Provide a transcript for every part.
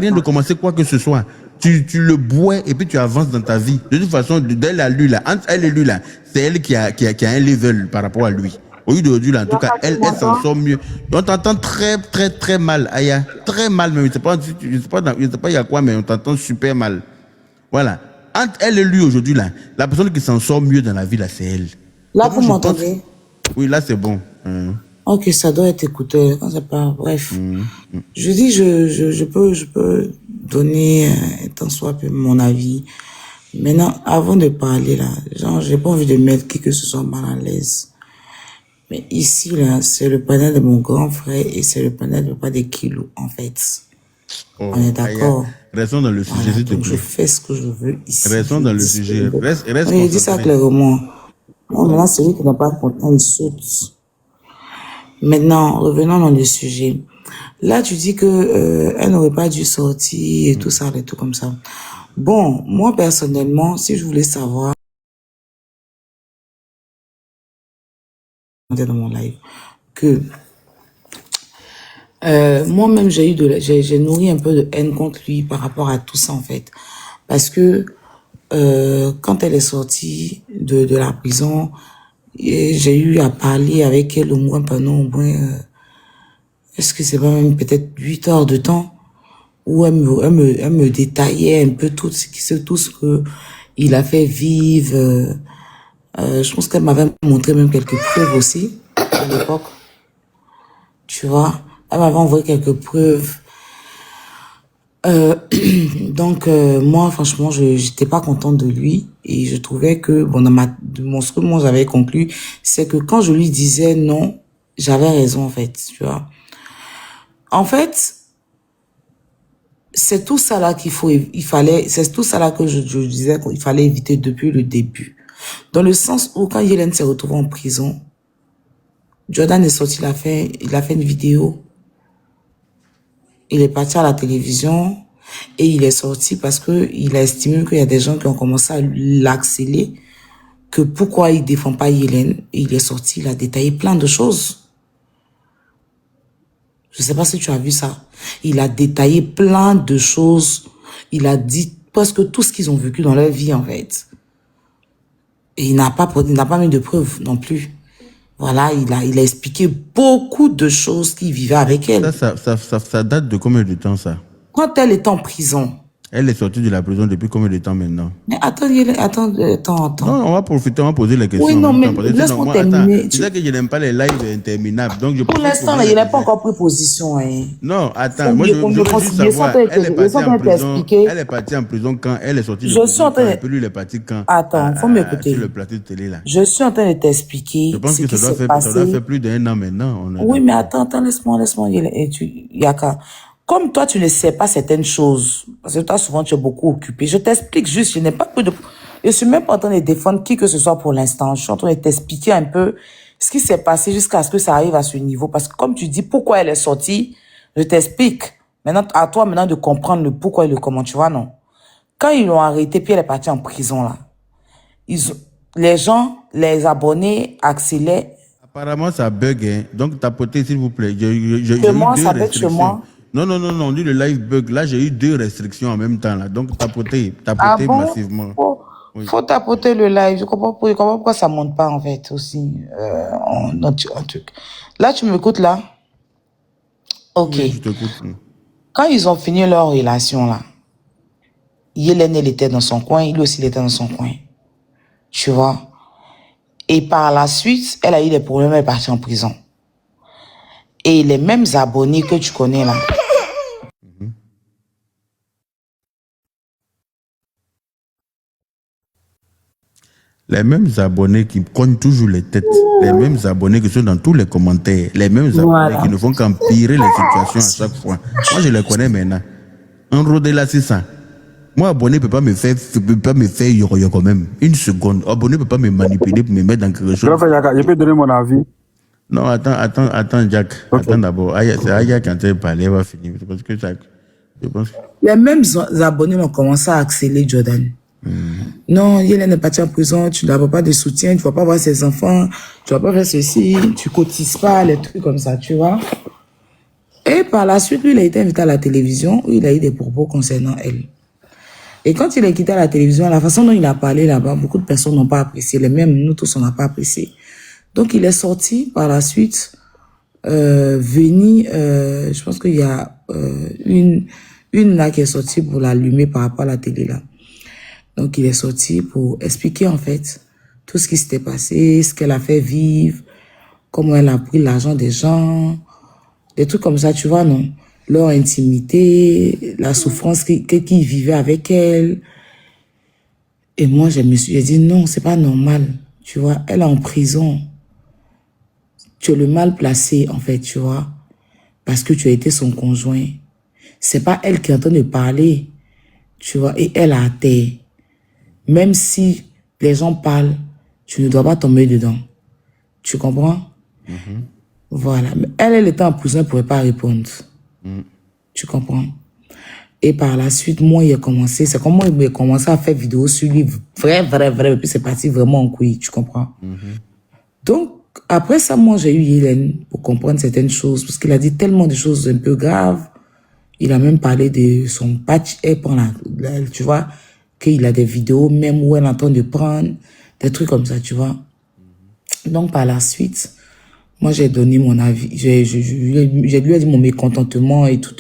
rien de commencer quoi que ce soit. Tu le bois et puis tu avances dans ta vie. De toute façon, d'elle à lui, là, entre elle et lui, là, c'est elle qui a un level par rapport à lui. Au lieu d'aujourd'hui, là, en tout cas, elle s'en sort mieux. On t'entend très, très, très mal, Aya. Très mal, même. Je sais pas, il y a quoi, mais on t'entend super mal. Voilà. Entre elle et lui, aujourd'hui, là, la personne qui s'en sort mieux dans la vie, là, c'est elle. Là, vous m'entendez? Oui, là, c'est bon. Ok, ça doit être écouté. On sait pas. Bref. Je dis, je peux donner tant soit peu mon avis. Maintenant, avant de parler là, genre, j'ai pas envie de mettre qui que ce soit mal à l'aise. Mais ici là, c'est le panel de mon grand frère et c'est le panel de pas des kilos en fait. Oh, on est d'accord. Restons dans le sujet, voilà, s'il te donc plaît. je fais ce que je veux ici. Restons dans le sujet. Reste je dis ça clairement. Bon, maintenant, celui qui n'est pas content, il saute. Maintenant, revenons dans le sujet. Là, tu dis que elle n'aurait pas dû sortir et tout ça, et tout comme ça. Bon, moi personnellement, si je voulais savoir dans mon live que moi-même j'ai nourri un peu de haine contre lui par rapport à tout ça en fait, parce que quand elle est sortie de la prison, j'ai eu à parler avec elle au moins pendant au moins est-ce que c'est pas même peut-être 8 heures de temps où elle me détaillait un peu tout ce que il a fait vivre. Je pense qu'elle m'avait montré même quelques preuves aussi à l'époque. Tu vois, elle m'avait envoyé quelques preuves. Donc moi franchement j'étais pas contente de lui et je trouvais que bon ce que moi j'avais conclu, c'est que quand je lui disais non, j'avais raison en fait, tu vois. En fait, c'est tout ça là c'est tout ça là que je disais qu'il fallait éviter depuis le début. Dans le sens où quand Yélène s'est retrouvée en prison, Jordan est sorti, il a fait une vidéo. Il est parti à la télévision et il est sorti parce que il a estimé qu'il y a des gens qui ont commencé à l'acceler, que pourquoi il défend pas Yélène. Et il est sorti, il a détaillé plein de choses. Je sais pas si tu as vu ça. Il a détaillé plein de choses. Il a dit presque tout ce qu'ils ont vécu dans leur vie, en fait. Et il n'a pas mis de preuves non plus. Voilà, il a expliqué beaucoup de choses qu'il vivait avec elle. Ça date de combien de temps, ça? Quand elle était en prison. Elle est sortie de la prison depuis combien de temps maintenant? Mais attends. Non, on va profiter, on va poser les questions. Oui, non, mais laisse-moi terminer. Tu sais que je n'aime pas les lives interminables. Donc pour l'instant, il n'a pas encore pris position. Hein. Non, attends, moi je veux juste savoir, elle est partie en prison quand elle est sortie de prison et puis lui il est parti quand? Attends, faut m'écouter. Sur le plateau de télé là. Je suis en train de t'expliquer. Je pense que ça doit faire plus d'un an maintenant. Oui, mais attends, laisse-moi, Yaka. Comme toi, tu ne sais pas certaines choses, parce que toi, souvent, tu es beaucoup occupé. Je t'explique juste, je n'ai pas peu de... Je suis même pas en train de défendre qui que ce soit pour l'instant. Je suis en train de t'expliquer un peu ce qui s'est passé jusqu'à ce que ça arrive à ce niveau. Parce que comme tu dis, pourquoi elle est sortie, je t'explique. Maintenant, à toi maintenant de comprendre le pourquoi et le comment, tu vois, non? Quand ils l'ont arrêté, puis elle est partie en prison, là. Les gens, les abonnés accélaient. Apparemment, ça bug, hein. Donc, tapotez, s'il vous plaît. Chez moi, ça bug chez moi. Non, on dit le live bug. Là, j'ai eu 2 restrictions en même temps. Là. Donc, tapotez massivement. Faut tapoter le live. Je comprends pourquoi ça monte pas, en fait, aussi. Un truc. Là, tu m'écoutes, là? Ok. Oui, je t'écoute. Quand ils ont fini leur relation, là, Yélène, elle était dans son coin, il aussi, il était dans son coin. Tu vois? Et par la suite, elle a eu des problèmes, elle est partie en prison. Et les mêmes abonnés que tu connais, là, les mêmes abonnés qui cognent toujours les têtes, les mêmes abonnés qui sont dans tous les commentaires, les mêmes abonnés qui ne font qu'empirer les situations à chaque fois. Moi, je les connais maintenant. Un rodé là, c'est ça. Moi, abonné ne peut pas me faire yo quand même. Une seconde. Abonné ne peut pas me manipuler pour me mettre dans quelque chose. Je peux donner mon avis. Non, attends, Jack. Okay. Attends d'abord. C'est Aya qui a parlé, elle va finir. Parce que ça, je pense... Les mêmes abonnés ont commencé à accélérer Jordan. Non, Yélène est partie en prison, tu n'as pas de soutien, tu ne vas pas voir ses enfants, tu ne vas pas faire ceci, tu cotises pas, les trucs comme ça, tu vois. Et par la suite, lui, il a été invité à la télévision où il a eu des propos concernant elle. Et quand il est quitté à la télévision, la façon dont il a parlé là-bas, beaucoup de personnes n'ont pas apprécié. Les mêmes, nous tous, on n'a pas apprécié. Donc, il est sorti par la suite, je pense qu'il y a une là qui est sortie pour l'allumer par rapport à la télé là. Donc, il est sorti pour expliquer en fait tout ce qui s'était passé, ce qu'elle a fait vivre, comment elle a pris l'argent des gens, des trucs comme ça, tu vois, non? Leur intimité, la souffrance qu'ils vivaient avec elle. Et moi, j'ai dit non, c'est pas normal. Tu vois, elle est en prison. Tu es le mal placé, en fait, tu vois, parce que tu as été son conjoint. C'est pas elle qui est en train de parler, tu vois, et elle a terre. Même si les gens parlent, tu ne dois pas tomber dedans. Tu comprends? Voilà. Mais elle était en prison, elle ne pouvait pas répondre. Tu comprends? Et par la suite, moi, il a commencé, c'est comme moi, il a commencé à faire vidéo sur lui, vrai, et puis c'est parti vraiment en couille, tu comprends? Donc, après ça, moi, j'ai eu Hélène pour comprendre certaines choses, parce qu'il a dit tellement de choses un peu graves. Il a même parlé de son patch, tu vois, qu'il a des vidéos, même où elle est en train de prendre, des trucs comme ça, tu vois. Donc, par la suite, moi, j'ai donné mon avis, je lui ai dit mon mécontentement et tout.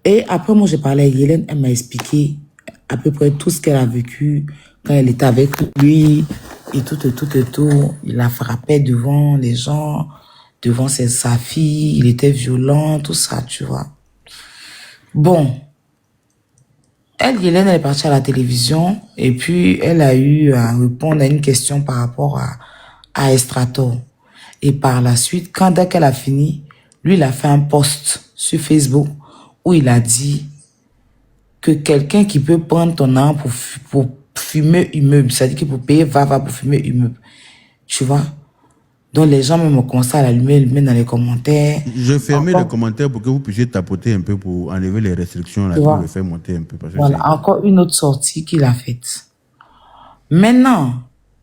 Et après, moi, j'ai parlé à Hélène, elle m'a expliqué à peu près tout ce qu'elle a vécu quand elle était avec lui et tout. Il la frappait devant les gens, devant sa fille, il était violent, tout ça, tu vois. Bon. Hélène, elle est partie à la télévision et puis elle a eu à répondre à une question par rapport à Estrator. Et par la suite, dès qu'elle a fini, lui, il a fait un post sur Facebook où il a dit que quelqu'un qui peut prendre ton arme pour fumer immeuble, c'est-à-dire qu'il peut payer va pour fumer immeuble. Tu vois? Donc les gens même ont commencé à l'allumer dans les commentaires. Je fermais les commentaires pour que vous puissiez tapoter un peu pour enlever les restrictions là, pour le faire monter un peu. Parce que voilà, encore une autre sortie qu'il a faite. Maintenant,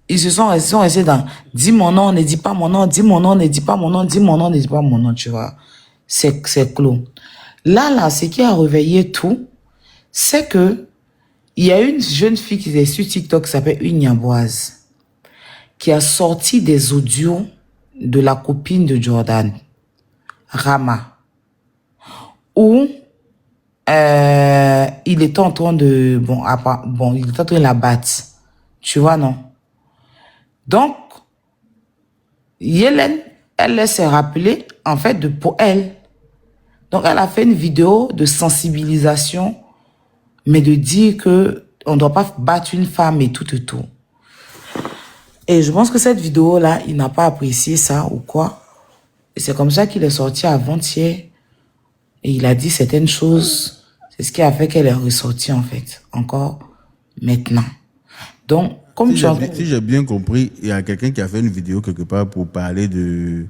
ils sont restés dans « dis mon nom, ne dis pas mon nom, dis mon nom, ne dis pas mon nom, dis mon nom, ne dis pas mon nom », tu vois. C'est clos. Là, ce qui a réveillé tout, c'est que il y a une jeune fille qui est sur TikTok qui s'appelle une Niamboise, qui a sorti des audios de la copine de Jordan, Rama, où il était en train de... il était en train de la battre. Tu vois, non? Donc, Hélène, elle s'est rappelée, en fait, pour elle. Donc, elle a fait une vidéo de sensibilisation, mais de dire que on ne doit pas battre une femme et tout. Et je pense que cette vidéo-là, il n'a pas apprécié ça ou quoi. Et c'est comme ça qu'il est sorti avant-hier. Et il a dit certaines choses. C'est ce qui a fait qu'elle est ressortie, en fait, encore maintenant. Donc, comme si j'ai bien compris, il y a quelqu'un qui a fait une vidéo quelque part pour parler de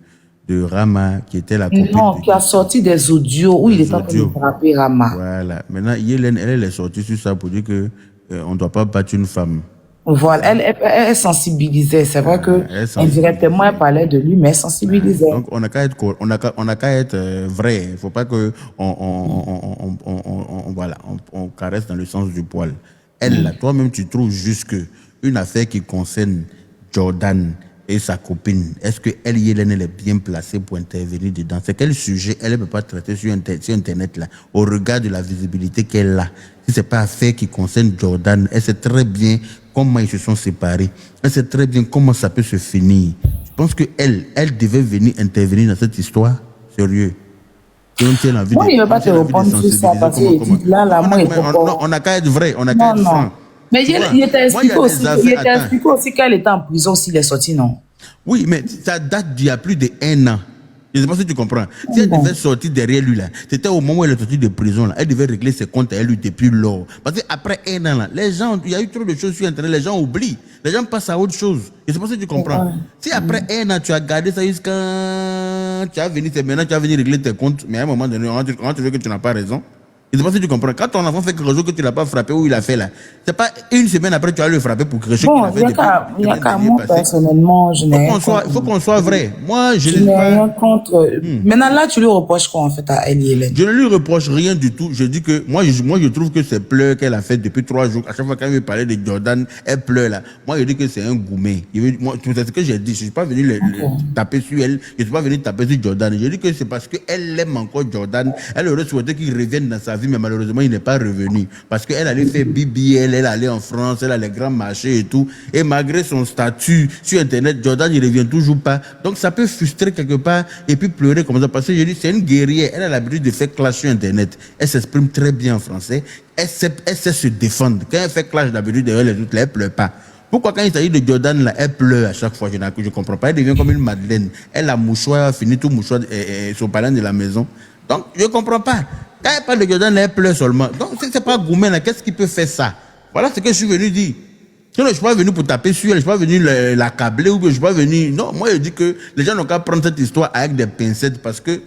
Rama, qui était la copine. Non, qui a sorti des audios où il est en train de frapper Rama. Voilà. Maintenant, Hélène, elle est sortie sur ça pour dire que on ne doit pas battre une femme. Voilà, elle sensibilisait. C'est vrai que indirectement, elle parlait de lui, mais elle sensibilisait. Donc, on n'a qu'à être vrai. Il ne faut pas que on caresse dans le sens du poil. Elle, là, toi-même, tu trouves juste que une affaire qui concerne Jordan et sa copine, est-ce que Hélène, elle est bien placée pour intervenir dedans? C'est quel sujet elle ne peut pas traiter sur Internet, là, au regard de la visibilité qu'elle a? Si ce n'est pas affaire qui concerne Jordan, elle sait très bien comment ils se sont séparés. Elle sait très bien comment ça peut se finir. Je pense qu'elle devait venir intervenir dans cette histoire. Sérieux. Moi, il ne veut pas te répondre sur ça parce que là, moi, on n'a qu'à être vrai, on n'a qu'à être franc. Mais il t'a expliqué aussi qu'elle était en prison s'il est sorti, non? Oui, mais ça date d'il y a plus d'1 an. Je ne sais pas si tu comprends. Si elle devait sortir derrière lui, là, c'était au moment où elle est sortie de prison, là, elle devait régler ses comptes à elle depuis lors. Parce qu'après 1 an, là, les gens, il y a eu trop de choses sur Internet, les gens oublient. Les gens passent à autre chose. Je ne sais pas si tu comprends. Si après 1 an, tu as gardé ça jusqu'à... Tu as venu, c'est maintenant tu as venu régler tes comptes, mais à un moment donné, on va trouver que tu n'as pas raison. Je ne sais pas si tu comprends. Quand ton enfant fait quelque chose que tu ne l'as pas frappé ou il a fait là, c'est pas une semaine après tu vas le frapper pour quelque chose qu'il a fait il y a qu'à moi, passé. personnellement, je n'ai rien contre. Il faut qu'on soit vrai. Moi, je n'ai rien contre. Maintenant, là, tu lui reproches quoi, en fait, à elle, Hélène? Je ne lui reproche rien du tout. Je dis que, moi, je trouve que ces pleurs qu'elle a fait depuis 3 jours, à chaque fois qu'elle veut parler de Jordan, elle pleure là. Moi, je dis que c'est un gourmet. Moi, c'est ce que j'ai dit. Je ne suis pas venu taper sur elle. Je ne suis pas venu taper sur Jordan. Je dis que c'est parce qu'elle aime encore Jordan. Elle aurait souhaité qu'il revienne dans sa vie, mais malheureusement, il n'est pas revenu. Parce qu'elle allait faire BBL, elle allait en France, elle a les grands marchés et tout. Et malgré son statut sur Internet, Jordan, il ne revient toujours pas. Donc, ça peut frustrer quelque part et puis pleurer comme ça. Parce que je dis, c'est une guerrière. Elle a l'habitude de faire clash sur Internet. Elle s'exprime très bien en français. Elle sait se défendre. Quand elle fait clash d'habitude derrière les autres, elle ne pleure pas. Pourquoi quand il s'agit de Jordan, là, elle pleure à chaque fois? Je ne comprends pas. Elle devient comme une madeleine. Elle a mouchoir, elle finit tout mouchoir, son palin de la maison. Donc, je ne comprends pas. Quand elle parle de Jordan, elle pleure seulement. Donc, ce n'est pas gourmet, là. Qu'est-ce qui peut faire ça? Voilà ce que je suis venu dire. Sinon, je ne suis pas venu pour taper sur elle, je ne suis pas venu l'accabler ou que je ne suis pas venu. Non, moi, je dis que les gens n'ont qu'à prendre cette histoire avec des pincettes parce que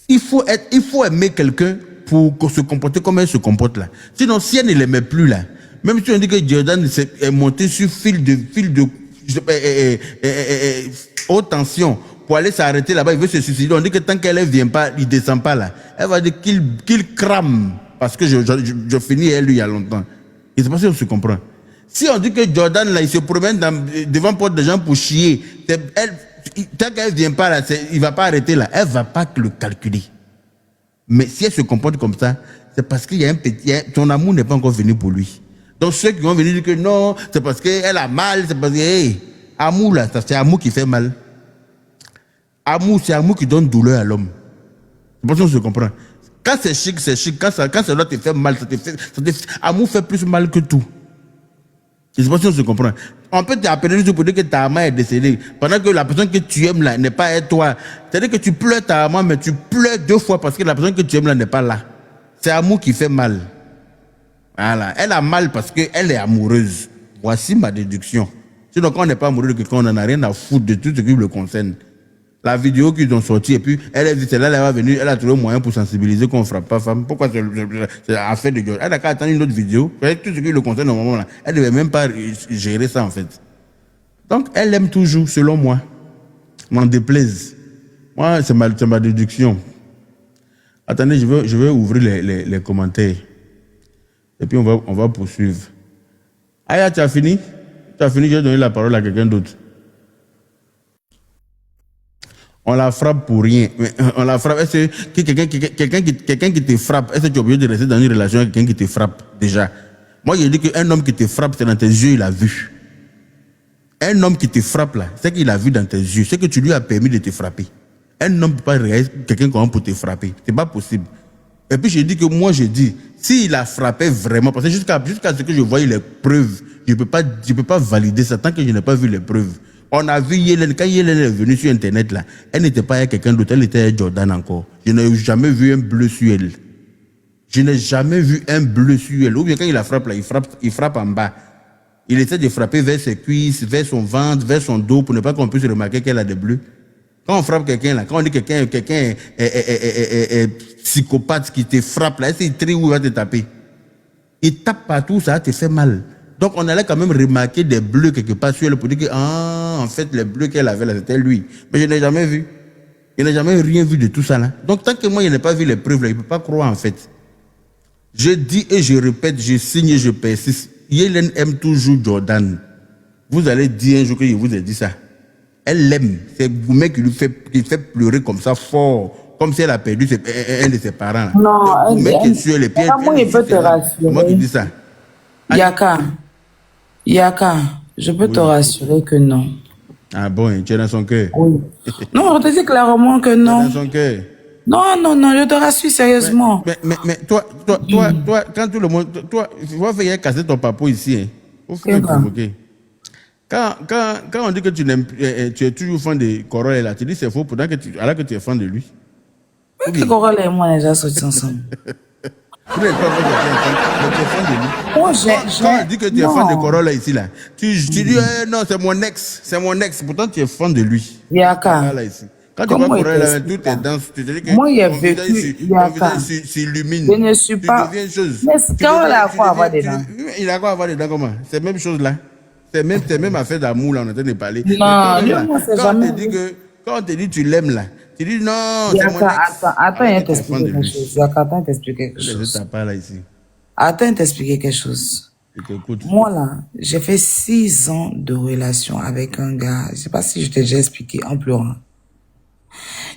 il faut aimer quelqu'un pour se comporter comme elle se comporte là. Sinon, si elle ne l'aimait plus là, même si on dit que Jordan est monté sur fil de haute tension pour aller s'arrêter là-bas, il veut se suicider. On dit que tant qu'elle ne vient pas, il ne descend pas là. Elle va dire qu'il crame parce que je finis elle lui il y a longtemps. Je ne sais pas si on se comprend. Si on dit que Jordan là, il se promène devant porte des gens pour chier, tant qu'elle ne vient pas là, il ne va pas arrêter là. Elle ne va pas le calculer. Mais si elle se comporte comme ça, c'est parce qu'il y a son amour n'est pas encore venu pour lui. Donc ceux qui vont venir dire que non, c'est parce qu'elle a mal, c'est parce que, amour là, c'est amour qui fait mal. Amour, c'est amour qui donne douleur à l'homme. C'est pour ça qu'on se comprend. Quand c'est chic, c'est chic. Quand ça doit te faire mal, amour fait plus mal que tout. Je ne sais pas si on se comprend. On peut t'appeler juste pour dire que ta maman est décédée. Pendant que la personne que tu aimes là n'est pas toi. C'est-à-dire que tu pleures ta maman, mais tu pleures 2 fois parce que la personne que tu aimes là n'est pas là. C'est amour qui fait mal. Voilà. Elle a mal parce qu'elle est amoureuse. Voici ma déduction. Sinon, quand on n'est pas amoureux de quelqu'un, on n'en a rien à foutre de tout ce qui le concerne. La vidéo qu'ils ont sortie, et puis elle a dit, celle-là, elle va venir, elle a trouvé moyen pour sensibiliser qu'on ne frappe pas femme. Pourquoi c'est affaire de Dieu? Elle a qu'à attendre une autre vidéo. Tout ce qui le concerne au moment là, elle ne devait même pas gérer ça en fait. Donc, elle aime toujours, selon moi. M'en déplaise. Moi, c'est ma déduction. Attendez, je vais ouvrir les commentaires. Et puis, on va poursuivre. Aya, tu as fini? Tu as fini, je vais donner la parole à quelqu'un d'autre. On la frappe pour rien. On la frappe. Est-ce que quelqu'un qui te frappe, est-ce que tu es obligé de rester dans une relation avec quelqu'un qui te frappe déjà? Moi, je dis qu'un homme qui te frappe, c'est dans tes yeux, il a vu. Un homme qui te frappe là, c'est qu'il a vu dans tes yeux. C'est que tu lui as permis de te frapper. Un homme ne peut pas regarder quelqu'un comme pour te frapper. C'est pas possible. Et puis, je dis que moi, je dis, s'il a frappé vraiment, parce que jusqu'à ce que je voie les preuves, je peux pas valider ça tant que je n'ai pas vu les preuves. On a vu Yélène, quand Yélène est venue sur Internet, là, elle n'était pas avec quelqu'un d'autre, elle était avec Jordan encore. Je n'ai jamais vu un bleu sur elle. Je n'ai jamais vu un bleu sur elle. Ou bien quand il la frappe, là, il frappe en bas. Il essaie de frapper vers ses cuisses, vers son ventre, vers son dos, pour ne pas qu'on puisse remarquer qu'elle a des bleus. Quand on frappe quelqu'un, là, quand on dit que quelqu'un est psychopathe qui te frappe, là, il trie où il va te taper. Il tape partout, ça te fait mal. Donc, on allait quand même remarquer des bleus quelque part sur elle pour dire que, en fait, les bleus qu'elle avait là, c'était lui. Mais je n'ai jamais vu. Je n'ai jamais rien vu de tout ça là. Donc, tant que moi, je n'ai pas vu les preuves là, il ne peut pas croire en fait. Je dis et je répète, je signe et je persiste. Yélène aime toujours Jordan. Vous allez dire un jour que je vous ai dit ça. Elle l'aime. C'est Goumé qui fait pleurer comme ça fort. Comme si elle a perdu un de ses parents. Là. Non, Goumé qui est sur les pieds. Comment il peut te rassurer? Comment tu dis ça? Yaka, je peux te rassurer que non. Ah bon, tu es dans son cœur. Oui. Non, je te dis clairement que non. Tu es dans son cœur. Non, je te rassure sérieusement. Mais toi, quand tout le monde, tu vas faire casser ton papo ici. Hein. Faut me provoquer. Quand on dit que tu es toujours fan de Corolla, là, tu dis c'est faux, pourtant alors que tu es fan de lui. Mais que Corolla et moi, on est déjà sortis ensemble. Tu n'es pas fan de lui. Quand on dit que tu es fan de Corolla ici, là, tu dis non, c'est mon ex. Pourtant, tu es fan de lui. Yaka. Quand tu vois Comment il Corel, là, tout t'explique est là? dense. Tu te dis que Moi, il a ton visage, vécu, il y ton a visage quand. s'illumine. Je ne suis Tu pas. deviens chose. Mais Carole a quoi à avoir dedans? Il a quoi à voir dedans comment? C'est la même chose là. C'est même affaire d'amour là, on est en train de parler. Mais Non, toi-même lui, là, moi, c'est quand on te jamais dit vu. que, quand on te dit tu l'aimes là, tu dis non, c'est mon Yaka, ex. attends, il Alors va que tu es fan t'expliquer de quelque lui. chose. Yaka, attends, il va t'expliquer quelque Je chose. t'appelle là ici. Attends, il va t'expliquer quelque chose. Je t'écoute. Moi, là, j'ai fait 6 ans de relation avec un gars. Je sais pas si je t'ai déjà expliqué en pleurant.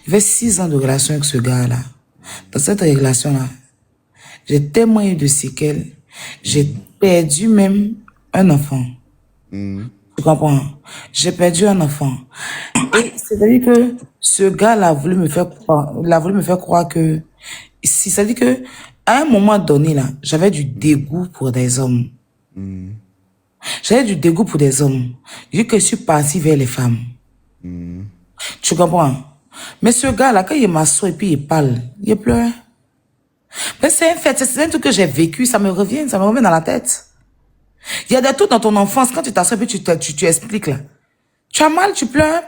J'ai fait 6 ans de relation avec ce gars-là. Dans cette relation-là, j'ai tellement eu de séquelles. J'ai perdu même un enfant. Tu comprends? J'ai perdu un enfant. Et c'est-à-dire que ce gars-là a voulu me faire croire, il a voulu me faire croire que, si, c'est-à-dire que, à un moment donné, là, j'avais du dégoût pour des hommes. J'avais du dégoût pour des hommes. Vu que je suis partie vers les femmes. Tu comprends? Mais ce gars-là, quand il m'assoit et puis il parle, il pleure. Mais c'est un fait, c'est un truc que j'ai vécu, ça me revient dans la tête. Il y a des trucs dans ton enfance, quand tu t'assois et puis tu expliques là. Tu as mal, tu pleures.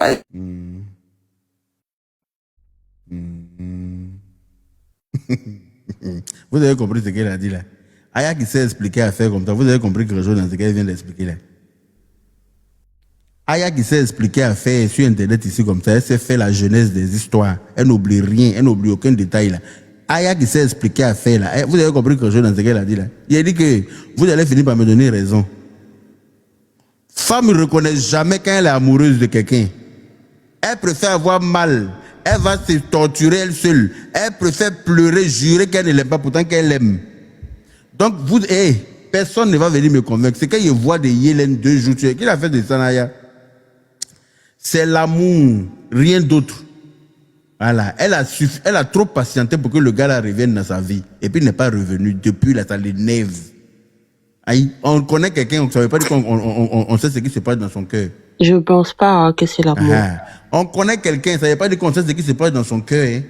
Vous avez compris ce qu'elle a dit là. Aya qui sait expliquer à faire comme ça, vous avez compris quelque chose dans ce qu'elle vient d'expliquer là. Aya qui sait expliquer à faire sur Internet ici comme ça, elle sait faire la jeunesse des histoires. Elle n'oublie rien, elle n'oublie aucun détail là. Aya qui sait expliquer à faire là. Vous avez compris quelque chose dans ce qu'elle a dit là. Il a dit que vous allez finir par me donner raison. Femme ne reconnaît jamais quand elle est amoureuse de quelqu'un. Elle préfère avoir mal. Elle va se torturer elle seule. Elle préfère pleurer, jurer qu'elle ne l'aime pas pourtant qu'elle l'aime. Donc, personne ne va venir me convaincre. C'est quand je vois des Yélènes 2 jours. Qui a fait de Sanaya? C'est l'amour, rien d'autre. Voilà. Elle a trop patienté pour que le gars là revienne dans sa vie. Et puis il n'est pas revenu. Depuis là, ça l'énerve. On connaît quelqu'un, on ne savait pas dire qu'on sait ce qui se passe dans son cœur. Je ne pense pas que c'est l'amour. On connaît quelqu'un, ça ne veut pas dire qu'on sait ce qui se passe dans son cœur. Hein.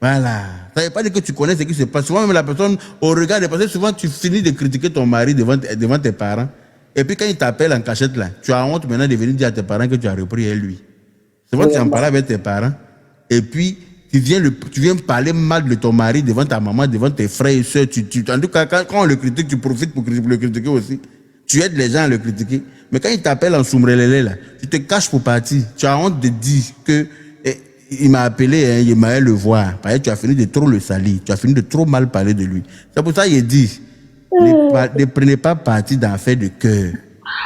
Voilà. Ça ne veut pas dire que tu connais ce qui se passe. Souvent, même la personne, au regard des personnes, souvent, tu finis de critiquer ton mari devant tes parents. Et puis, quand il t'appelle en cachette, là, tu as honte maintenant de venir dire à tes parents que tu as repris lui. Souvent, tu en parles avec tes parents. Et puis, tu viens parler mal de ton mari devant ta maman, devant tes frères et soeurs. En tout cas, quand on le critique, tu profites pour le critiquer aussi. Tu aides les gens à le critiquer. Mais quand il t'appelle en soumrelele, là, tu te caches pour partir. Tu as honte de dire que il m'a appelé, il m'a le voir. Parce que tu as fini de trop le salir. Tu as fini de trop mal parler de lui. C'est pour ça qu'il dit, ne prenez pas parti dans l'affaire de cœur.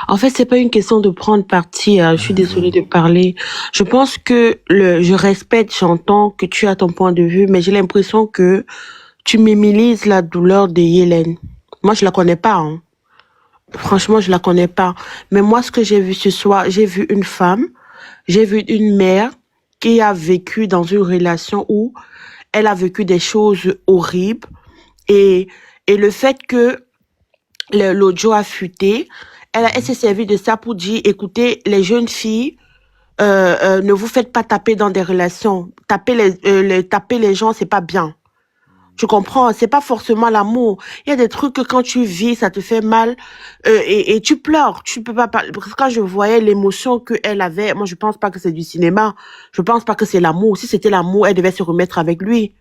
En fait, c'est pas une question de prendre parti. Je suis désolée de parler. Je pense que je respecte, j'entends que tu as ton point de vue, mais j'ai l'impression que tu minimises la douleur de Hélène. Moi, je la connais pas. Hein. Franchement, je la connais pas. Mais moi, ce que j'ai vu ce soir, j'ai vu une femme, j'ai vu une mère qui a vécu dans une relation où elle a vécu des choses horribles et le fait que l'audio a fuité, elle s'est servie de ça pour dire, écoutez, les jeunes filles, ne vous faites pas taper dans des relations. Taper les gens, c'est pas bien. Tu comprends? C'est pas forcément l'amour. Il y a des trucs que quand tu vis, ça te fait mal et tu pleures. Tu peux pas parler. Parce que quand je voyais l'émotion qu'elle avait, moi je pense pas que c'est du cinéma. Je pense pas que c'est l'amour. Si c'était l'amour, elle devait se remettre avec lui.